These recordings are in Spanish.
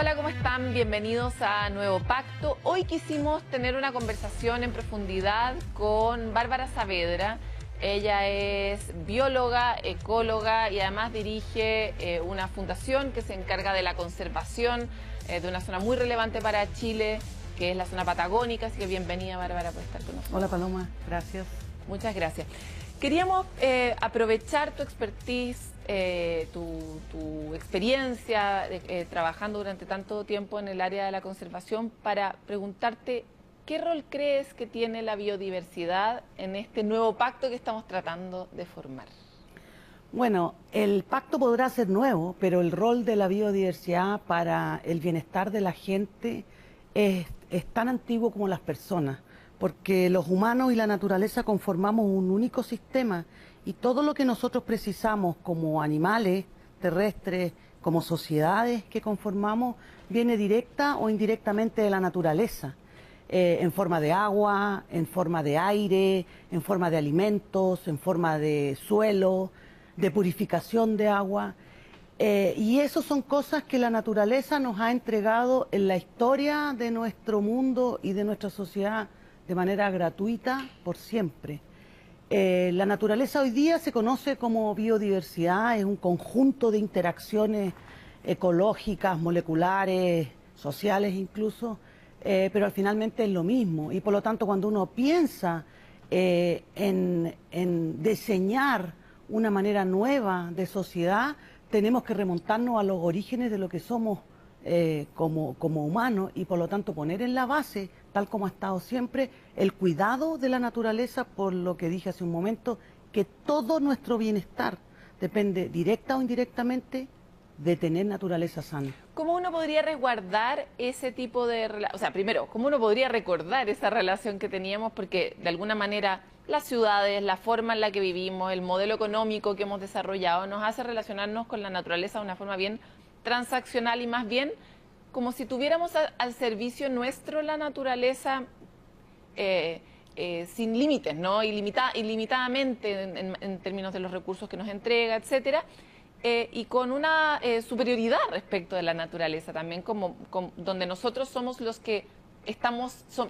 Hola, ¿cómo están? Bienvenidos a Nuevo Pacto. Hoy quisimos tener una conversación en profundidad con Bárbara Saavedra. Ella es bióloga, ecóloga y además dirige una fundación que se encarga de la conservación de una zona muy relevante para Chile, que es la zona patagónica. Así que bienvenida, Bárbara, por estar con nosotros. Hola, Paloma. Gracias. Muchas gracias. Queríamos aprovechar tu expertise, tu experiencia trabajando durante tanto tiempo en el área de la conservación para preguntarte qué rol crees que tiene la biodiversidad en este nuevo pacto que estamos tratando de formar. Bueno, el pacto podrá ser nuevo, pero el rol de la biodiversidad para el bienestar de la gente es tan antiguo como las personas, porque los humanos y la naturaleza conformamos un único sistema y todo lo que nosotros precisamos como animales terrestres, como sociedades que conformamos, viene directa o indirectamente de la naturaleza, en forma de agua, en forma de aire, en forma de alimentos, en forma de suelo, de purificación de agua. Y eso son cosas que la naturaleza nos ha entregado en la historia de nuestro mundo y de nuestra sociedad de manera gratuita por siempre. La naturaleza hoy día se conoce como biodiversidad, es un conjunto de interacciones ecológicas, moleculares, sociales incluso, pero finalmente es lo mismo. Y por lo tanto, cuando uno piensa en diseñar una manera nueva de sociedad, tenemos que remontarnos a los orígenes de lo que somos como humanos y por lo tanto poner en la base, tal como ha estado siempre, el cuidado de la naturaleza, por lo que dije hace un momento, que todo nuestro bienestar depende directa o indirectamente de tener naturaleza sana. ¿Cómo uno podría resguardar ese tipo de relación? O sea, primero, ¿cómo uno podría recordar esa relación que teníamos? Porque de alguna manera las ciudades, la forma en la que vivimos, el modelo económico que hemos desarrollado nos hace relacionarnos con la naturaleza de una forma bien transaccional y más bien como si tuviéramos al servicio nuestro la naturaleza sin límites, ¿no? Ilimitadamente en términos de los recursos que nos entrega, etcétera. Y con una superioridad respecto de la naturaleza también, donde nosotros somos los que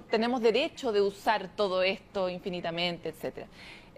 tenemos derecho de usar todo esto infinitamente, etcétera.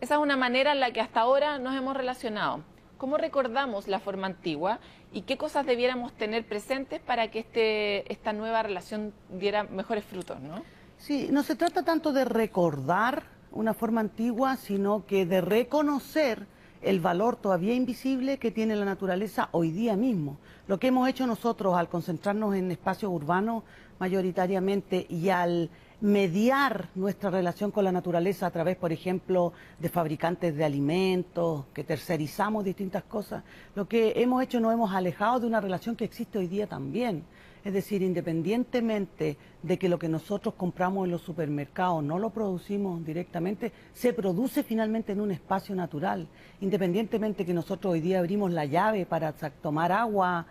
Esa es una manera en la que hasta ahora nos hemos relacionado. ¿Cómo recordamos la forma antigua y qué cosas debiéramos tener presentes para que esta nueva relación diera mejores frutos, ¿no? Sí, no se trata tanto de recordar una forma antigua, sino que de reconocer el valor todavía invisible que tiene la naturaleza hoy día mismo. Lo que hemos hecho nosotros al concentrarnos en espacios urbanos mayoritariamente y al mediar nuestra relación con la naturaleza a través, por ejemplo, de fabricantes de alimentos, que tercerizamos distintas cosas, lo que hemos hecho nos hemos alejado de una relación que existe hoy día también. Es decir, independientemente de que lo que nosotros compramos en los supermercados no lo producimos directamente, se produce finalmente en un espacio natural. Independientemente que nosotros hoy día abrimos la llave para tomar agua,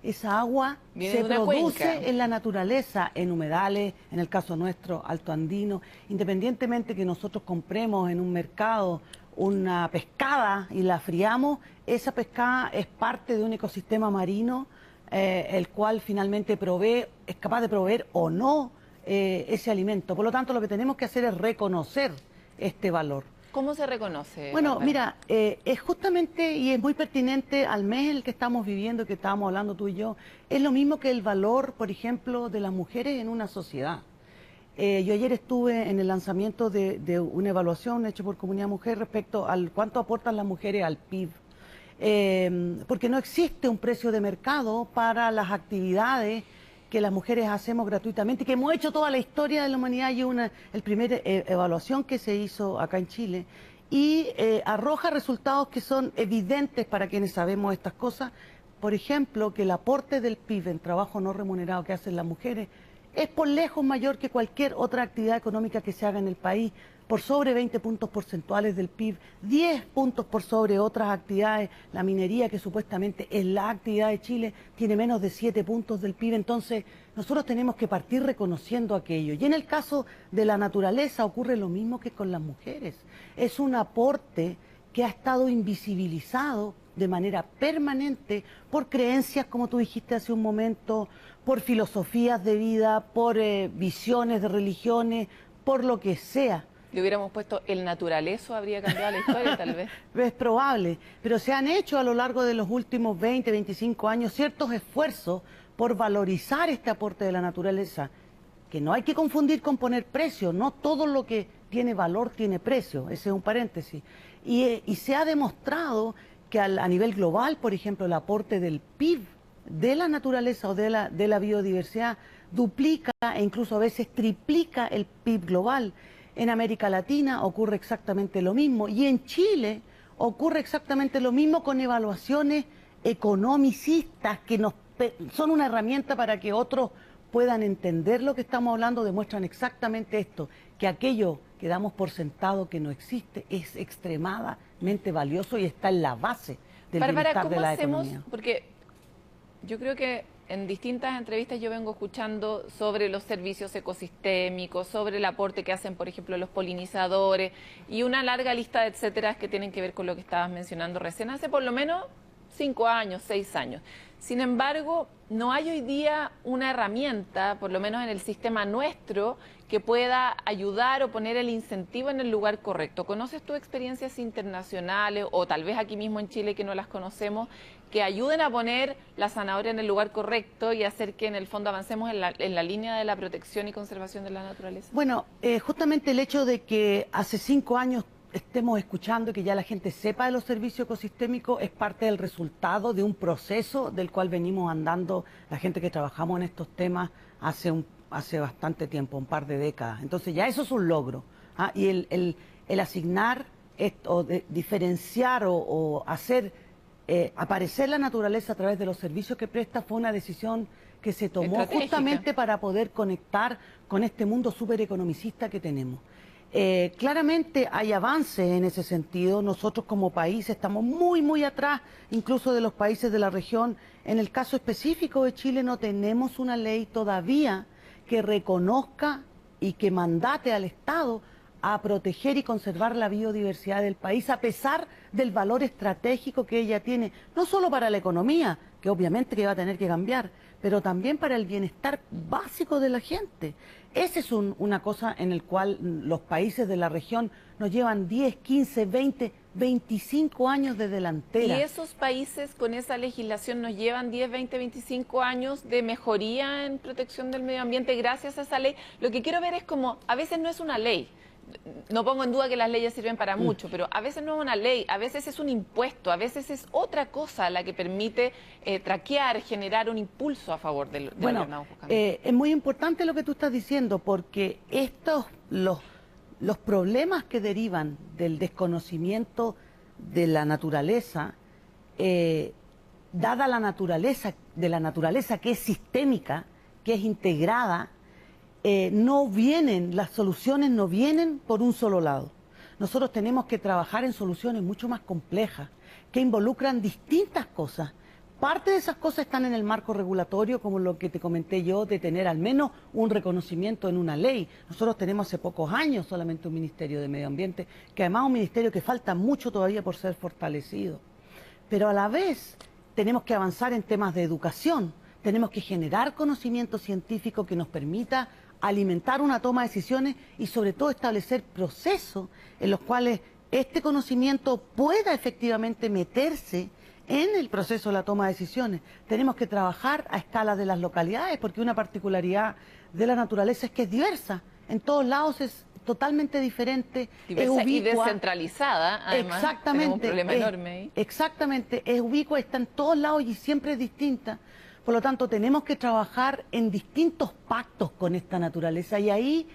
esa agua se produce en la naturaleza, en humedales, en el caso nuestro, alto andino. Independientemente que nosotros compremos en un mercado una pescada y la friamos, esa pescada es parte de un ecosistema marino, el cual finalmente es capaz de proveer o no ese alimento. Por lo tanto, lo que tenemos que hacer es reconocer este valor. ¿Cómo se reconoce? Bueno, mira, es justamente y es muy pertinente al mes en el que estamos viviendo, que estábamos hablando tú y yo, es lo mismo que el valor, por ejemplo, de las mujeres en una sociedad. Yo ayer estuve en el lanzamiento de una evaluación hecha por Comunidad Mujer respecto al cuánto aportan las mujeres al PIB. Porque no existe un precio de mercado para las actividades que las mujeres hacemos gratuitamente, que hemos hecho toda la historia de la humanidad. Y el primer evaluación que se hizo acá en Chile y arroja resultados que son evidentes para quienes sabemos estas cosas. Por ejemplo, que el aporte del PIB en trabajo no remunerado que hacen las mujeres es por lejos mayor que cualquier otra actividad económica que se haga en el país, por sobre 20 puntos porcentuales del PIB, 10 puntos por sobre otras actividades. La minería, que supuestamente es la actividad de Chile, tiene menos de 7 puntos del PIB. Entonces, nosotros tenemos que partir reconociendo aquello. Y en el caso de la naturaleza ocurre lo mismo que con las mujeres. Es un aporte que ha estado invisibilizado de manera permanente por creencias, como tú dijiste hace un momento, por filosofías de vida, por visiones de religiones, por lo que sea. Le hubiéramos puesto el naturalezo, habría cambiado la historia tal vez. Es probable, pero se han hecho a lo largo de los últimos 20, 25 años ciertos esfuerzos por valorizar este aporte de la naturaleza, que no hay que confundir con poner precio, no todo lo que tiene valor tiene precio, ese es un paréntesis. Y se ha demostrado que a nivel global, por ejemplo, el aporte del PIB de la naturaleza o de la biodiversidad duplica e incluso a veces triplica el PIB global. En América Latina ocurre exactamente lo mismo y en Chile ocurre exactamente lo mismo con evaluaciones economicistas que son una herramienta para que otros puedan entender lo que estamos hablando, demuestran exactamente esto, que aquello que damos por sentado que no existe es extremadamente valioso y está en la base del bienestar de la economía. Porque yo creo que en distintas entrevistas yo vengo escuchando sobre los servicios ecosistémicos, sobre el aporte que hacen, por ejemplo, los polinizadores y una larga lista de etcéteras que tienen que ver con lo que estabas mencionando recién, hace por lo menos 5 años, 6 años. Sin embargo, no hay hoy día una herramienta, por lo menos en el sistema nuestro, que pueda ayudar o poner el incentivo en el lugar correcto. ¿Conoces tú experiencias internacionales o tal vez aquí mismo en Chile que no las conocemos, que ayuden a poner la zanahoria en el lugar correcto y hacer que en el fondo avancemos en la línea de la protección y conservación de la naturaleza? Bueno, justamente el hecho de que hace 5 años estemos escuchando, que ya la gente sepa de los servicios ecosistémicos, es parte del resultado de un proceso del cual venimos andando la gente que trabajamos en estos temas hace bastante tiempo, un par de décadas. Entonces ya eso es un logro. Y el asignar esto, de diferenciar o hacer aparecer la naturaleza a través de los servicios que presta fue una decisión que se tomó justamente para poder conectar con este mundo súper economicista que tenemos. Claramente hay avances en ese sentido. Nosotros como país estamos muy atrás, incluso de los países de la región. En el caso específico de Chile no tenemos una ley todavía que reconozca y que mandate al Estado a proteger y conservar la biodiversidad del país, a pesar del valor estratégico que ella tiene, no solo para la economía, que obviamente que va a tener que cambiar, pero también para el bienestar básico de la gente. Esa es una cosa en la cual los países de la región nos llevan 10, 15, 20, 25 años de delantera. ¿Y esos países con esa legislación nos llevan 10, 20, 25 años de mejoría en protección del medio ambiente gracias a esa ley? Lo que quiero ver es como, a veces no es una ley. No pongo en duda que las leyes sirven para mucho, pero a veces no es una ley, a veces es un impuesto, a veces es otra cosa la que permite traquear, generar un impulso a favor de lo que andamos buscando. Es muy importante lo que tú estás diciendo, porque los problemas que derivan del desconocimiento de la naturaleza, dada la naturaleza de la naturaleza que es sistémica, que es integrada, las soluciones no vienen por un solo lado. Nosotros tenemos que trabajar en soluciones mucho más complejas, que involucran distintas cosas. Parte de esas cosas están en el marco regulatorio, como lo que te comenté yo, de tener al menos un reconocimiento en una ley. Nosotros tenemos hace pocos años solamente un Ministerio de Medio Ambiente, que además es un ministerio que falta mucho todavía por ser fortalecido. Pero a la vez tenemos que avanzar en temas de educación, tenemos que generar conocimiento científico que nos permita alimentar una toma de decisiones y sobre todo establecer procesos en los cuales este conocimiento pueda efectivamente meterse en el proceso de la toma de decisiones. Tenemos que trabajar a escala de las localidades, porque una particularidad de la naturaleza es que es diversa. En todos lados es totalmente diferente, diversa y descentralizada, además. Exactamente, tenemos un problema enorme ahí. Exactamente, es ubicua, está en todos lados y siempre es distinta. Por lo tanto, tenemos que trabajar en distintos pactos con esta naturaleza y ahí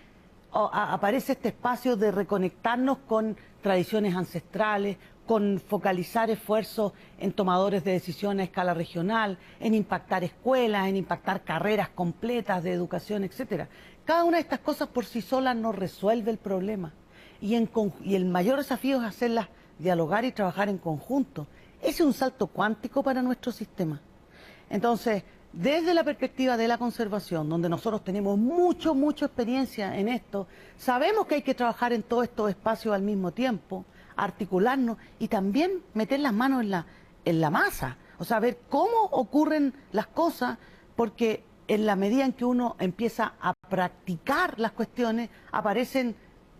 aparece este espacio de reconectarnos con tradiciones ancestrales, con focalizar esfuerzos en tomadores de decisiones a escala regional, en impactar escuelas, en impactar carreras completas de educación, etcétera. Cada una de estas cosas por sí solas no resuelve el problema y el mayor desafío es hacerlas dialogar y trabajar en conjunto. Ese es un salto cuántico para nuestro sistema. Entonces, desde la perspectiva de la conservación, donde nosotros tenemos mucha experiencia en esto, sabemos que hay que trabajar en todos estos espacios al mismo tiempo, articularnos y también meter las manos en la masa, o sea, ver cómo ocurren las cosas, porque en la medida en que uno empieza a practicar las cuestiones, aparecen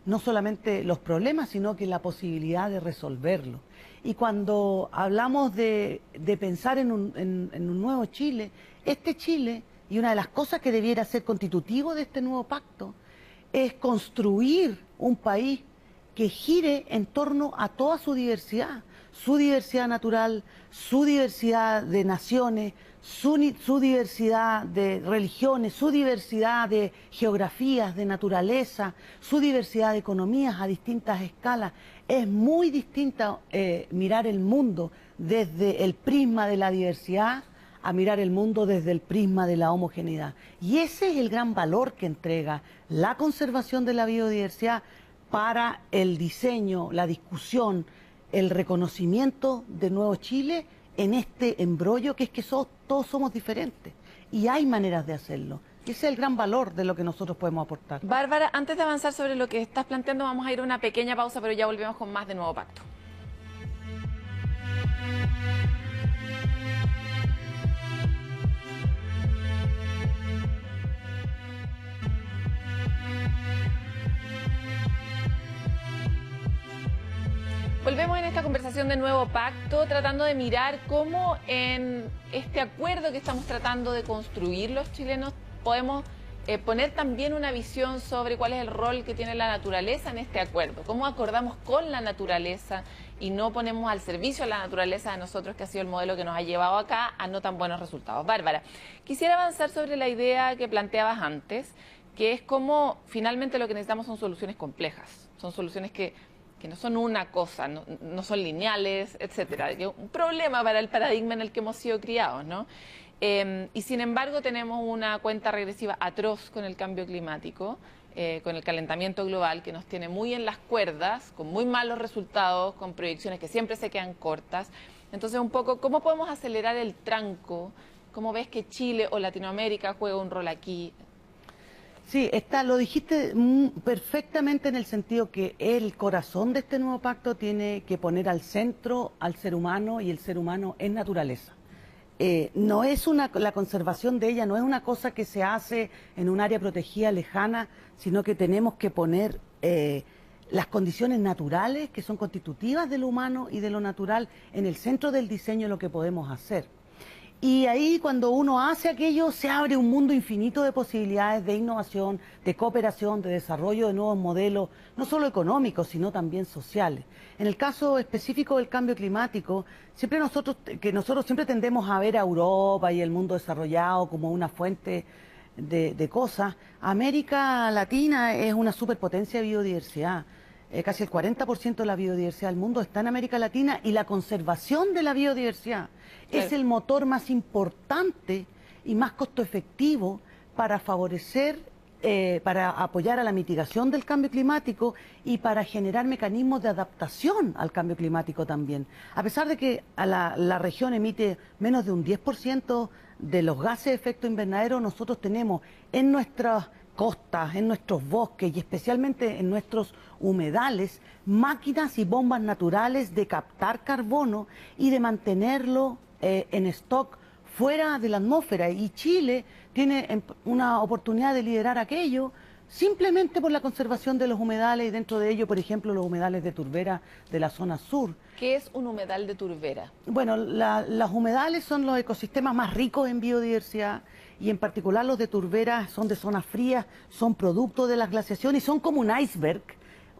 no solamente los problemas, sino que la posibilidad de resolverlos. Y cuando hablamos de pensar en un nuevo Chile, este Chile, y una de las cosas que debiera ser constitutivo de este nuevo pacto, es construir un país que gire en torno a toda su diversidad natural, su diversidad de naciones, su diversidad de religiones, su diversidad de geografías, de naturaleza, su diversidad de economías a distintas escalas. Es muy distinta mirar el mundo desde el prisma de la diversidad a mirar el mundo desde el prisma de la homogeneidad. Y ese es el gran valor que entrega la conservación de la biodiversidad para el diseño, la discusión, el reconocimiento de Nuevo Chile en este embrollo que es que todos somos diferentes y hay maneras de hacerlo. Y ese es el gran valor de lo que nosotros podemos aportar. Bárbara, antes de avanzar sobre lo que estás planteando, vamos a ir a una pequeña pausa, pero ya volvemos con más de Nuevo Pacto. Volvemos en esta conversación de Nuevo Pacto, tratando de mirar cómo en este acuerdo que estamos tratando de construir los chilenos podemos poner también una visión sobre cuál es el rol que tiene la naturaleza en este acuerdo, cómo acordamos con la naturaleza y no ponemos al servicio a la naturaleza de nosotros, que ha sido el modelo que nos ha llevado acá a no tan buenos resultados. Bárbara, quisiera avanzar sobre la idea que planteabas antes, que es cómo finalmente lo que necesitamos son soluciones complejas, son soluciones que no son una cosa, no son lineales, etcétera. Un problema para el paradigma en el que hemos sido criados, ¿no? Y sin embargo tenemos una cuenta regresiva atroz con el cambio climático, con el calentamiento global, que nos tiene muy en las cuerdas, con muy malos resultados, con proyecciones que siempre se quedan cortas. Entonces, un poco, ¿cómo podemos acelerar el tranco? ¿Cómo ves que Chile o Latinoamérica juega un rol aquí? Sí, lo dijiste perfectamente en el sentido que el corazón de este nuevo pacto tiene que poner al centro al ser humano y el ser humano es naturaleza. No es la conservación de ella no es una cosa que se hace en un área protegida lejana, sino que tenemos que poner las condiciones naturales que son constitutivas de lo humano y de lo natural en el centro del diseño de lo que podemos hacer. Y ahí cuando uno hace aquello se abre un mundo infinito de posibilidades de innovación, de cooperación, de desarrollo de nuevos modelos, no solo económicos, sino también sociales. En el caso específico del cambio climático, nosotros siempre tendemos a ver a Europa y el mundo desarrollado como una fuente de cosas. América Latina es una superpotencia de biodiversidad. Casi el 40% de la biodiversidad del mundo está en América Latina y la conservación de la biodiversidad es el motor más importante y más costo efectivo para favorecer, para apoyar a la mitigación del cambio climático y para generar mecanismos de adaptación al cambio climático también. A pesar de que la región emite menos de un 10% de los gases de efecto invernadero, nosotros tenemos en nuestras costas, en nuestros bosques y especialmente en nuestros humedales, máquinas y bombas naturales de captar carbono y de mantenerlo en stock fuera de la atmósfera. Y Chile tiene una oportunidad de liderar aquello simplemente por la conservación de los humedales y dentro de ello, por ejemplo, los humedales de turbera de la zona sur. ¿Qué es un humedal de turbera? Bueno, los humedales son los ecosistemas más ricos en biodiversidad y en particular los de turbera son de zonas frías, son producto de las glaciaciones y son como un iceberg.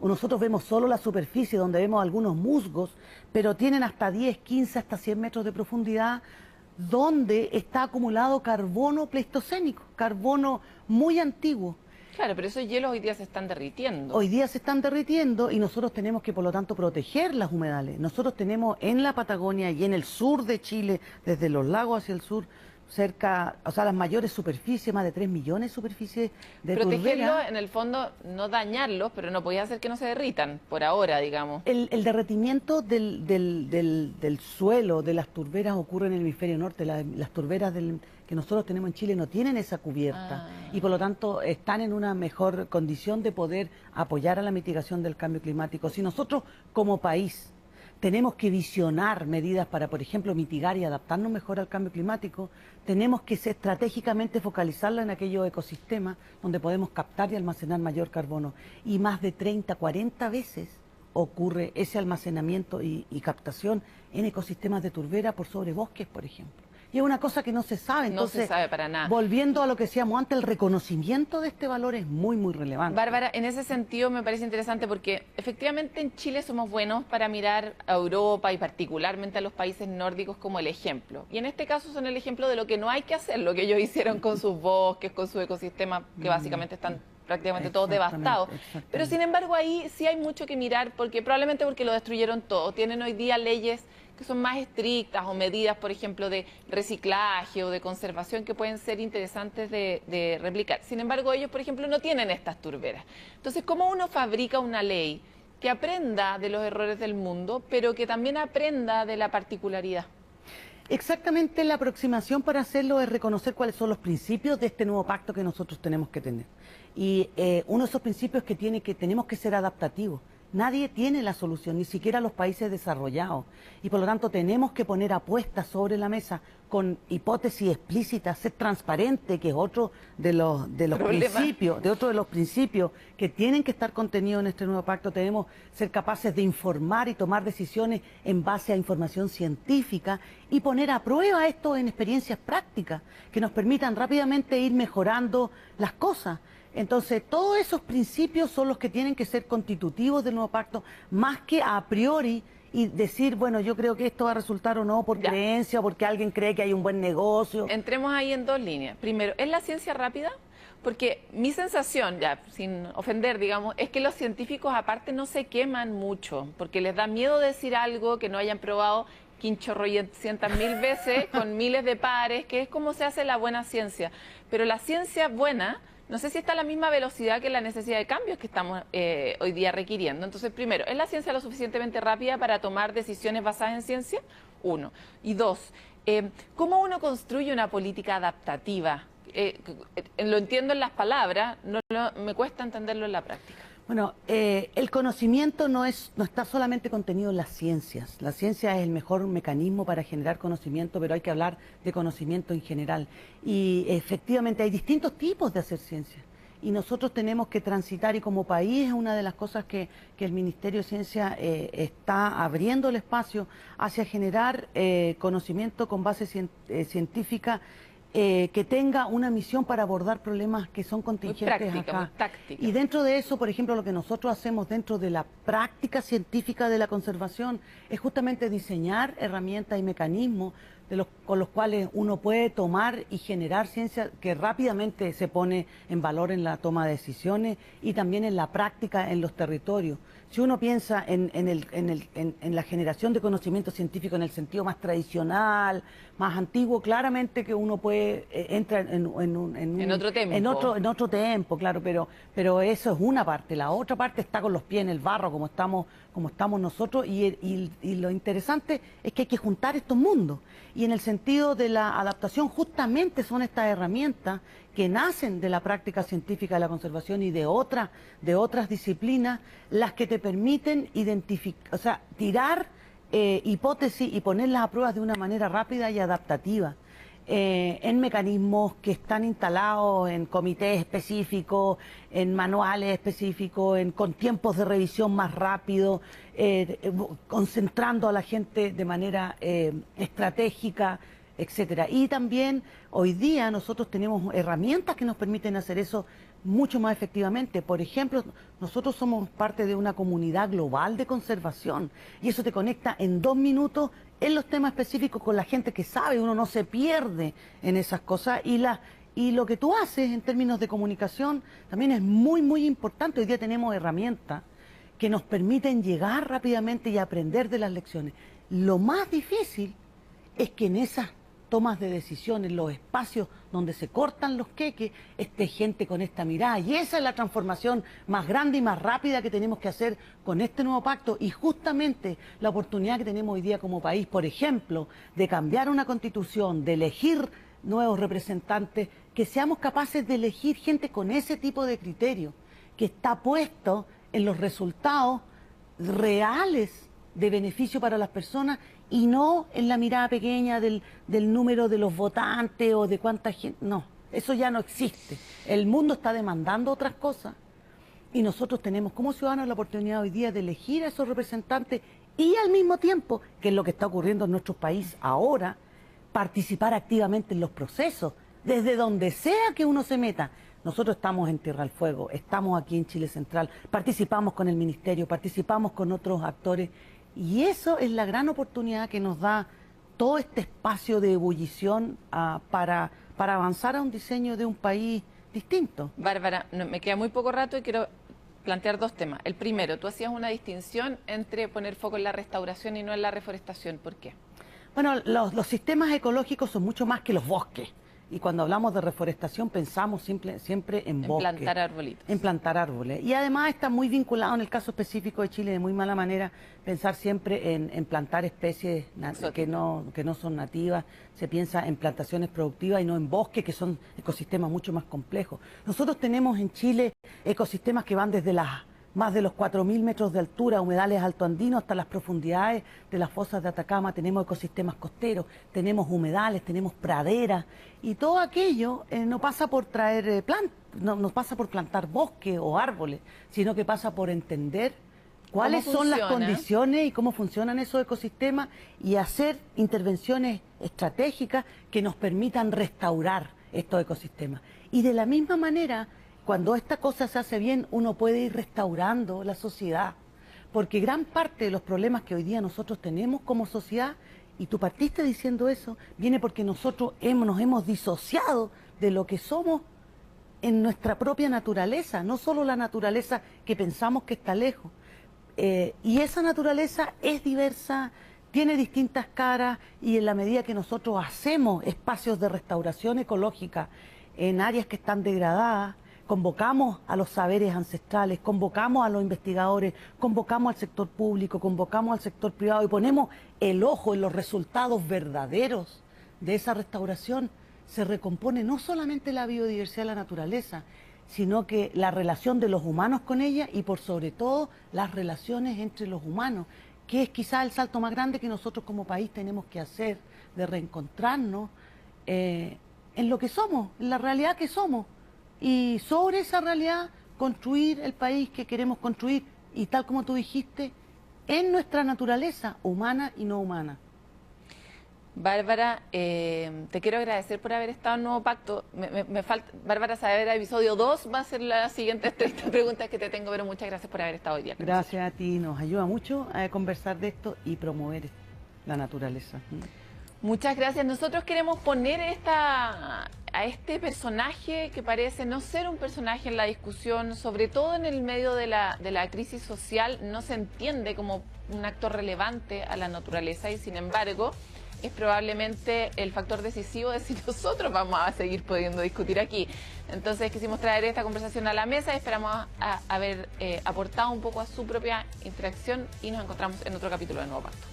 Nosotros vemos solo la superficie donde vemos algunos musgos, pero tienen hasta 10, 15, hasta 100 metros de profundidad donde está acumulado carbono pleistocénico, carbono muy antiguo. Claro, pero esos hielos hoy día se están derritiendo. Hoy día se están derritiendo y nosotros tenemos que, por lo tanto, proteger las humedales. Nosotros tenemos en la Patagonia y en el sur de Chile, desde los lagos hacia el sur, cerca, o sea, las mayores superficies, más de 3 millones de superficies de Protegerlos, turbera. en el fondo, no dañarlos, pero no podía hacer que no se derritan, por ahora, digamos. El derretimiento del suelo de las turberas ocurre en el hemisferio norte. Las turberas que nosotros tenemos en Chile no tienen esa cubierta y por lo tanto están en una mejor condición de poder apoyar a la mitigación del cambio climático. Si nosotros como país tenemos que visionar medidas para, por ejemplo, mitigar y adaptarnos mejor al cambio climático, tenemos que estratégicamente focalizarla en aquellos ecosistemas donde podemos captar y almacenar mayor carbono. Y más de 30, 40 veces ocurre ese almacenamiento y captación en ecosistemas de turbera por sobre bosques, por ejemplo. Y es una cosa que no se sabe. Entonces, no se sabe para nada. Volviendo a lo que decíamos antes, el reconocimiento de este valor es muy, muy relevante. Bárbara, en ese sentido me parece interesante porque efectivamente en Chile somos buenos para mirar a Europa y particularmente a los países nórdicos como el ejemplo. Y en este caso son el ejemplo de lo que no hay que hacer, lo que ellos hicieron con sus bosques, con sus ecosistemas que básicamente están prácticamente todos devastados. Pero sin embargo ahí sí hay mucho que mirar probablemente porque lo destruyeron todo. Tienen hoy día leyes que son más estrictas o medidas, por ejemplo, de reciclaje o de conservación que pueden ser interesantes de replicar. Sin embargo, ellos, por ejemplo, no tienen estas turberas. Entonces, ¿cómo uno fabrica una ley que aprenda de los errores del mundo, pero que también aprenda de la particularidad? Exactamente, la aproximación para hacerlo es reconocer cuáles son los principios de este nuevo pacto que nosotros tenemos que tener. Y uno de esos principios que tenemos que ser adaptativos. Nadie tiene la solución, ni siquiera los países desarrollados. Y por lo tanto tenemos que poner apuestas sobre la mesa con hipótesis explícitas, ser transparente, que es otro de los principios que tienen que estar contenidos en este nuevo pacto. Tenemos que ser capaces de informar y tomar decisiones en base a información científica y poner a prueba esto en experiencias prácticas que nos permitan rápidamente ir mejorando las cosas. Entonces, todos esos principios son los que tienen que ser constitutivos del nuevo pacto, más que a priori y decir, bueno, yo creo que esto va a resultar o no por creencia o porque alguien cree que hay un buen negocio. Entremos ahí en dos líneas. Primero, ¿es la ciencia rápida? Porque mi sensación, ya sin ofender, digamos, es que los científicos aparte no se queman mucho, porque les da miedo decir algo que no hayan probado 500.000 veces con miles de pares, que es como se hace la buena ciencia. Pero la ciencia buena, no sé si está a la misma velocidad que la necesidad de cambios que estamos hoy día requiriendo. Entonces, primero, ¿es la ciencia lo suficientemente rápida para tomar decisiones basadas en ciencia? Uno. Y dos, ¿cómo uno construye una política adaptativa? Lo entiendo en las palabras, me cuesta entenderlo en la práctica. Bueno, el conocimiento no está solamente contenido en las ciencias. La ciencia es el mejor mecanismo para generar conocimiento, pero hay que hablar de conocimiento en general. Y efectivamente hay distintos tipos de hacer ciencia. Y nosotros tenemos que transitar, y como país es una de las cosas que el Ministerio de Ciencia está abriendo el espacio hacia generar conocimiento con base científica, que tenga una misión para abordar problemas que son contingentes acá. Y dentro de eso, por ejemplo, lo que nosotros hacemos dentro de la práctica científica de la conservación es justamente diseñar herramientas y mecanismos con los cuales uno puede tomar y generar ciencia que rápidamente se pone en valor en la toma de decisiones y también en la práctica en los territorios. Si uno piensa en la generación de conocimiento científico en el sentido más tradicional, más antiguo, claramente que uno puede entrar en otro tiempo, claro, pero eso es una parte. La otra parte está con los pies en el barro, como estamos nosotros, y lo interesante es que hay que juntar estos mundos. Y en el sentido de la adaptación, justamente son estas herramientas que nacen de la práctica científica de la conservación y de otras disciplinas, las que te permiten identificar, o sea, tirar hipótesis y ponerlas a prueba de una manera rápida y adaptativa. En mecanismos que están instalados en comités específicos, en manuales específicos, con tiempos de revisión más rápidos, concentrando a la gente de manera estratégica, etcétera. Y también hoy día nosotros tenemos herramientas que nos permiten hacer eso mucho más efectivamente. Por ejemplo, nosotros somos parte de una comunidad global de conservación y eso te conecta en 2 minutos en los temas específicos con la gente que sabe. Uno no se pierde en esas cosas y lo que tú haces en términos de comunicación también es muy, muy importante. Hoy día tenemos herramientas que nos permiten llegar rápidamente y aprender de las lecciones. Lo más difícil es que en esas tomas de decisiones, los espacios donde se cortan los queques, esté gente con esta mirada. Y esa es la transformación más grande y más rápida que tenemos que hacer con este nuevo pacto. Y justamente la oportunidad que tenemos hoy día como país, por ejemplo, de cambiar una constitución, de elegir nuevos representantes, que seamos capaces de elegir gente con ese tipo de criterio, que está puesto en los resultados reales de beneficio para las personas y no en la mirada pequeña del número de los votantes o de cuánta gente. No, eso ya no existe. El mundo está demandando otras cosas y nosotros tenemos como ciudadanos la oportunidad hoy día de elegir a esos representantes y al mismo tiempo, que es lo que está ocurriendo en nuestro país ahora, participar activamente en los procesos, desde donde sea que uno se meta. Nosotros estamos en Tierra del Fuego, estamos aquí en Chile Central, participamos con el Ministerio, participamos con otros actores, y eso es la gran oportunidad que nos da todo este espacio de ebullición para avanzar a un diseño de un país distinto. Bárbara, me queda muy poco rato y quiero plantear dos temas. El primero, tú hacías una distinción entre poner foco en la restauración y no en la reforestación. ¿Por qué? Bueno, los sistemas ecológicos son mucho más que los bosques. Y cuando hablamos de reforestación pensamos siempre en bosques. En plantar arbolitos. En plantar árboles. Y además está muy vinculado en el caso específico de Chile de muy mala manera pensar siempre en plantar especies que no son nativas. Se piensa en plantaciones productivas y no en bosques, que son ecosistemas mucho más complejos. Nosotros tenemos en Chile ecosistemas que van desde más de los 4.000 metros de altura, humedales altoandinos, hasta las profundidades de las fosas de Atacama. Tenemos ecosistemas costeros, tenemos humedales, tenemos praderas, y todo aquello no pasa por traer no pasa por plantar bosques o árboles, sino que pasa por entender cuáles son las condiciones y cómo funcionan esos ecosistemas y hacer intervenciones estratégicas que nos permitan restaurar estos ecosistemas. Y de la misma manera, cuando esta cosa se hace bien, uno puede ir restaurando la sociedad, porque gran parte de los problemas que hoy día nosotros tenemos como sociedad, y tú partiste diciendo eso, viene porque nosotros nos hemos disociado de lo que somos en nuestra propia naturaleza, no solo la naturaleza que pensamos que está lejos. Y esa naturaleza es diversa, tiene distintas caras, y en la medida que nosotros hacemos espacios de restauración ecológica en áreas que están degradadas, convocamos a los saberes ancestrales, convocamos a los investigadores, convocamos al sector público, convocamos al sector privado y ponemos el ojo en los resultados verdaderos de esa restauración, se recompone no solamente la biodiversidad de la naturaleza, sino que la relación de los humanos con ella y por sobre todo las relaciones entre los humanos, que es quizás el salto más grande que nosotros como país tenemos que hacer, de reencontrarnos en lo que somos, en la realidad que somos. Y sobre esa realidad construir el país que queremos construir y tal como tú dijiste, en nuestra naturaleza humana y no humana. Bárbara, te quiero agradecer por haber estado en Nuevo Pacto. Me falta, Bárbara Saavedra, episodio 2 va a ser la siguiente 30 preguntas que te tengo, pero muchas gracias por haber estado hoy día. Gracias a ti, nos ayuda mucho a conversar de esto y promover la naturaleza. Muchas gracias. Nosotros queremos poner a este personaje que parece no ser un personaje en la discusión, sobre todo en el medio de la crisis social, no se entiende como un actor relevante a la naturaleza y sin embargo es probablemente el factor decisivo de si nosotros vamos a seguir pudiendo discutir aquí. Entonces quisimos traer esta conversación a la mesa y esperamos haber aportado un poco a su propia interacción y nos encontramos en otro capítulo de Nuevo Pacto.